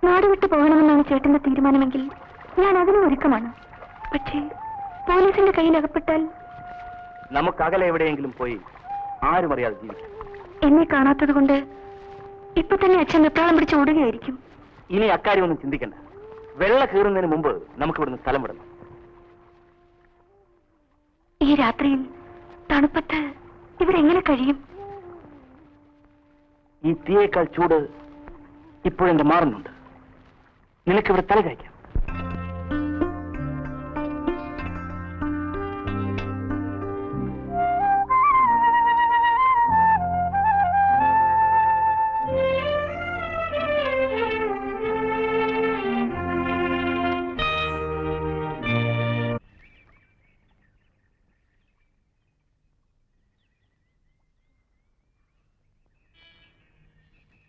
നാട് വിട്ടു പോകണമെന്നാണ് ചേട്ടന്റെ തീരുമാനമെങ്കിൽ ഞാൻ അതിനും ഒരുക്കമാണ്. പക്ഷേ പോലീസിന്റെ കയ്യിൽ അകപ്പെട്ടാൽ നമുക്ക് അകലെ എവിടെയെങ്കിലും പോയി ആരും അറിയാതെ ജീവിക്കാം. എന്നെ കാണാത്തത് കൊണ്ട് ഇപ്പൊ തന്നെ അച്ഛൻ വെപ്രാളം പിടിച്ച് ഓടുകയായിരിക്കും. ഇനി അക്കാര്യം ഒന്നും ചിന്തിക്കണ്ട. വെള്ള കീറുന്നതിന് മുമ്പ് നമുക്ക് ഇവിടുന്ന് സ്ഥലം വിടണം. ഈ രാത്രിയിൽ തണുപ്പത്ത് ഇവിടെ എങ്ങനെ കഴിയും? ഈ തീയേക്കാൾ ചൂട് ഇപ്പോഴെന്റെ മാറുന്നുണ്ട്. നിനക്കിവിടെ തല കഴിക്കാം.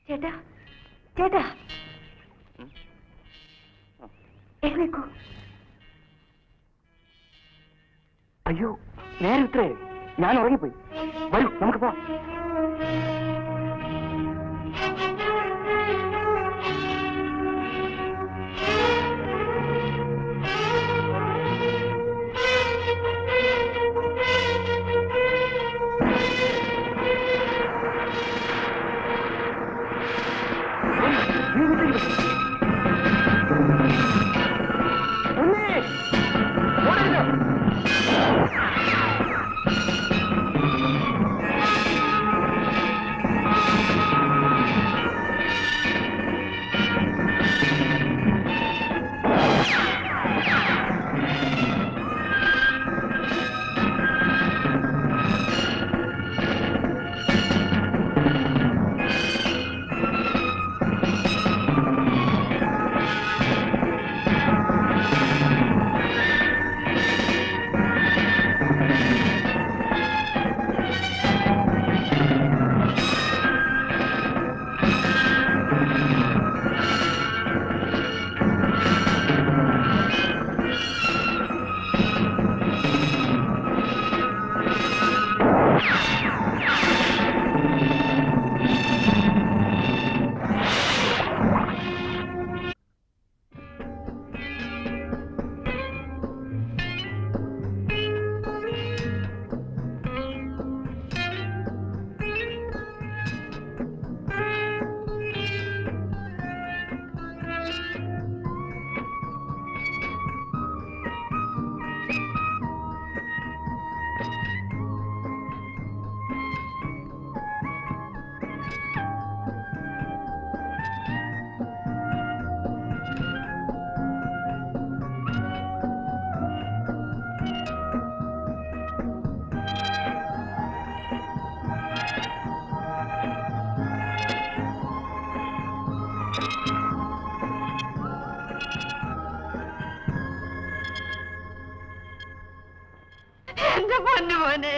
ചേട്ടാ, ചേട്ടാ, എഴുന്നേക്കൂ. അയ്യോ, നേരെ ഇത്രേ, ഞാൻ ഉറങ്ങിപ്പോയി. വരൂ, നമുക്ക് പോവാം. മോനെ,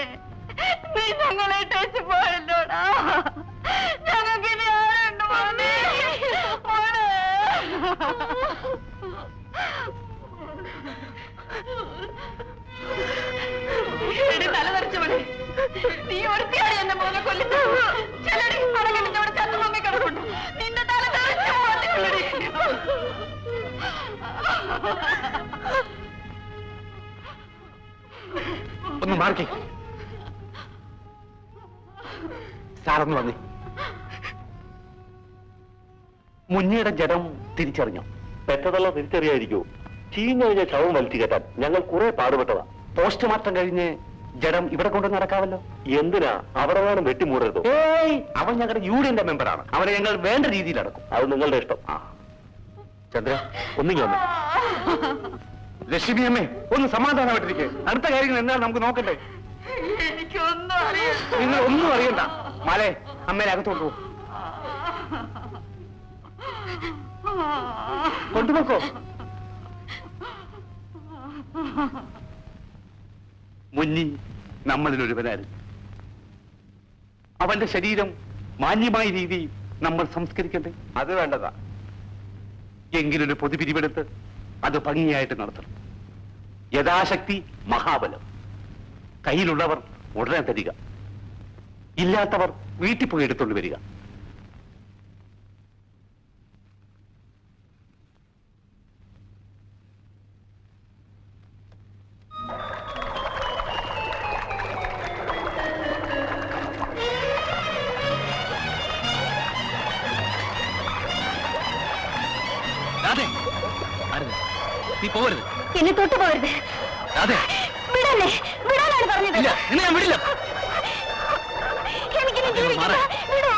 നീ ഞങ്ങളെ ടച്ച് പോയല്ലോടാ. ഞങ്ങൾക്ക് ഇനി ആരുണ്ട് മോനെ? തലതെറിച്ചവളെ, നീ ഒരുത്തിയാണ് എന്നെ മോനെ കൊല്ലുന്നു. ചിലടി പടകെട്ടിച്ചവിടെ ചത്തുമമ്മി കിടക്കുന്നു. നിന്റെ തല തെറിച്ചു പോകട്ടെ. ഒന്ന് മാർക്കി. സാറൊന്ന് വന്നേ. മുന്നയുടെ ജഡം തിരിച്ചറിഞ്ഞോ? പെറ്റതല്ല തിരിച്ചറിയായിരിക്കോ? ചീഞ്ഞ കഴിഞ്ഞ ശവം വലിച്ചു കെട്ടാൻ ഞങ്ങൾ കുറെ പാടുപെട്ടതാ. പോസ്റ്റ്മോർട്ടം കഴിഞ്ഞ് ജഡം ഇവിടെ കൊണ്ടു നടക്കാമല്ലോ. എന്തിനാ? അവിടെ വേണം വെട്ടിമൂടരുത്. ഏയ്, അവൻ ഞങ്ങളുടെ യൂണിയന്റെ മെമ്പറാണ്. അവരെ ഞങ്ങൾ വേണ്ട രീതിയിൽ അടക്കും. അത് നിങ്ങളുടെ ഇഷ്ടം. ചന്ദ്ര, ഒന്നിങ്ങി വന്നേ. ലക്ഷ്മി അമ്മേ, ഒന്ന് സമാധാനമായിട്ടിരിക്കെ. അടുത്ത കാര്യങ്ങൾ എന്താണ് നമുക്ക് നോക്കണ്ടേ? എനിക്കൊന്നും അറിയില്ല. നിങ്ങൾ ഒന്നും അറിയണ്ട. മാലേ, അമ്മേനെ അകത്തോട്ട് പോ. കൊണ്ടുപോക്കോ. മുന്നി നമ്മളിലൊരുവനായിരുന്നു. അവന്റെ ശരീരം മാന്യമായ രീതിയിൽ നമ്മൾ സംസ്കരിക്കണ്ടേ? അത് വേണ്ടതാ. എങ്കിലൊരു പൊതുപിരിവെടുത്ത് അത് ഭംഗിയായിട്ട് നടത്തണം. യഥാശക്തി മഹാബലം. കയ്യിലുള്ളവർ ഉടനെ തരിക, ഇല്ലാത്തവർ വീട്ടിൽ പോയി എടുത്തുകൊണ്ട് വരിക. അതെ നീ പോവരുത്. എന്നെ തൊട്ടു പോകരുത്. അതെ വിടല്ലേ, വിടാനാണ് പറഞ്ഞത്. ഇല്ല, നിന്നെ ഞാൻ വിടില്ല. എനിക്കിനി ജീവിക്കണ്ട. വിടൂ.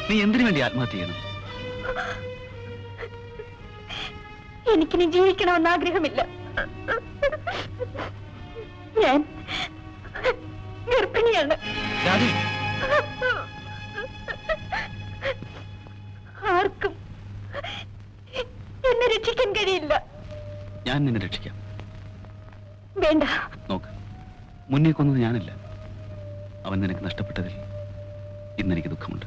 നീ എന്തിനു വേണ്ടി ആത്മഹത്യ ചെയ്യണം? എനിക്കിനി ജീവിക്കണമെന്ന് ആഗ്രഹമില്ല. ഞാൻ ഗർഭിണിയാണ്. രാധേ, ആർക്കും എന്നെ രക്ഷിക്കാൻ കഴിയില്ല. ഞാൻ നിന്നെ രക്ഷിക്കാം. വേണ്ട. നോക്ക്, മുന്നേ കൊന്നത് ഞാനല്ല. അവൻ നിനക്ക് നഷ്ടപ്പെട്ടതിൽ ഇന്നെനിക്ക് ദുഃഖമുണ്ട്.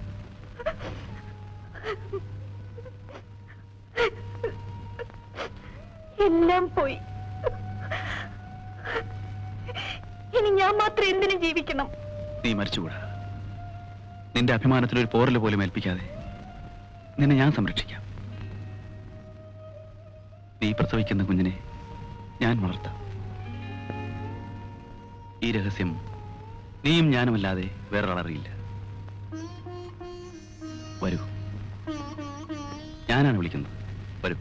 എല്ലാം പോയി. ഇനി ഞാൻ മാത്രം എന്തിനു ജീവിക്കണം? നീ മരിച്ചുകൂടാ. നിന്റെ അഭിമാനത്തിൽ ഒരു പോറല് പോലും ഏൽപ്പിക്കാതെ നിന്നെ ഞാൻ സംരക്ഷിക്കാം. നീ പ്രസവിക്കുന്ന കുഞ്ഞിനെ ഞാൻ വളർത്താം. ഈ രഹസ്യം നീയും ഞാനുമല്ലാതെ വേറൊരാളറിയില്ല. വരൂ, ഞാനാണ് വിളിക്കുന്നത്. വരൂ.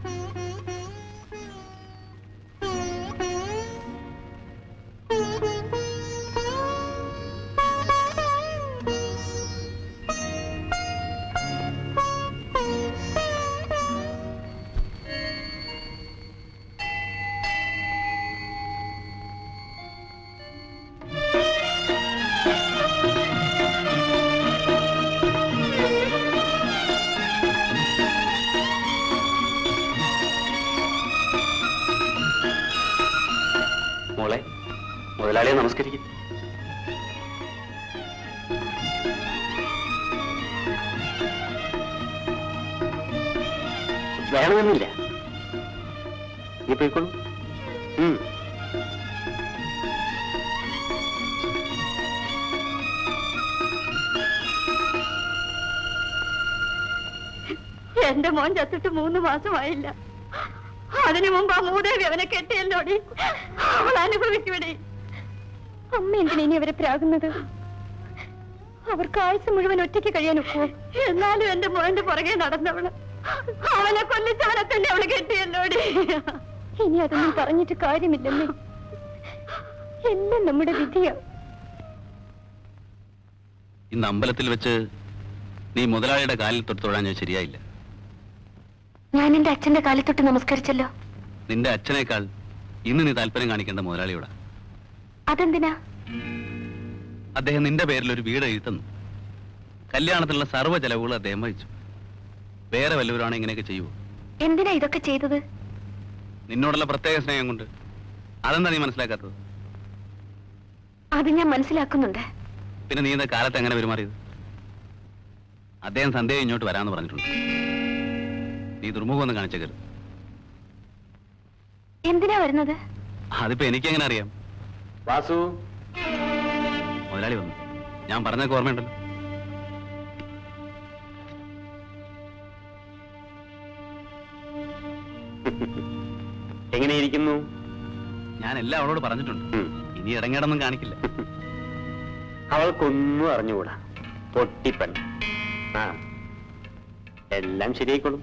മോളെ, മുതലാളിയെ നമസ്കരിക്കും. വേണമെന്നില്ല, നീ പോയിക്കോളൂ. എന്റെ മോൻ ചത്തിട്ട് 3 മാസമായില്ല. അതിനു മുമ്പ് ആ മൂദേവി അവനെ കെട്ടിയല്ലോടി. അവൾ അനുഭവിക്കൂടെ. അമ്മ എന്തിനാ ഇനി അവരെ പ്രാകുന്നത്? അവർക്ക് ആയുസ് മുഴുവൻ ഒറ്റയ്ക്ക് കഴിയാനൊക്കെ. എന്നാലും എന്റെ മോന്റെ പുറകെ നടന്നവള് അവനെ കൊല്ലിച്ചവനെ തന്നെ അവള് കെട്ടിയല്ലോടി. ഇനി അതൊന്നും പറഞ്ഞിട്ട് കാര്യമില്ലെന്നേ. എല്ലാം നമ്മുടെ വിധിയാ. ഇന്ന് അമ്പലത്തിൽ വെച്ച് നീ മുതലാളിയുടെ കാലിൽ തൊട്ട് തൊഴാൻ ഞാൻ ശരിയായില്ല. ഞാൻ എന്റെ അച്ഛന്റെ കാലിൽ തൊട്ട് നമസ്കരിച്ചല്ലോ. നിന്റെ അച്ഛനേക്കാൾ ഇന്ന് നീ താല്പര്യം കാണിക്കേണ്ട മുതലാളിയോടാ. അതെന്തിനാ? അദ്ദേഹം നിന്റെ പേരിൽ ഒരു വീട് എഴുതുന്നു. കല്യാണത്തിലുള്ള സർവ്വ ചെലവുകൾ അദ്ദേഹം വഹിച്ചു. വേറെ വല്ലവരാണ് ഇങ്ങനെയൊക്കെ ചെയ്യുമോ? എന്തിനാ ഇതൊക്കെ ചെയ്തത്? നിന്നോടുള്ള പ്രത്യേക സ്നേഹം കൊണ്ട്. അതെന്താ നീ മനസ്സിലാക്കാത്തത്? അത് ഞാൻ മനസ്സിലാക്കുന്നുണ്ട്. പിന്നെ നീ ഇന്ന കാലത്ത് എങ്ങനെ പെരുമാറിയത്? അദ്ദേഹം സന്ധ്യ ഇങ്ങോട്ട് വരാമെന്ന് പറഞ്ഞിട്ടുണ്ട്. നീ ദുർമുഖമൊന്നും കാണിച്ചേക്കരുത്. എന്തിനാ വരുന്നത്? അതിപ്പോ എനിക്കെങ്ങനെ അറിയാം? വാസു, മുതലാളി വന്നു. ഞാൻ പറഞ്ഞൊക്കെ ഓർമ്മയുണ്ടല്ലോ. എങ്ങനെയിരിക്കുന്നു? ഞാൻ എല്ലാം അവളോട് പറഞ്ഞിട്ടുണ്ട്. ഇനി ഇടങ്ങേടൊന്നും കാണിക്കില്ല. അവൾക്കൊന്നും അറിഞ്ഞുകൂടാ. പൊട്ടിപ്പൺ. എല്ലാം ശരിയായിക്കോളും.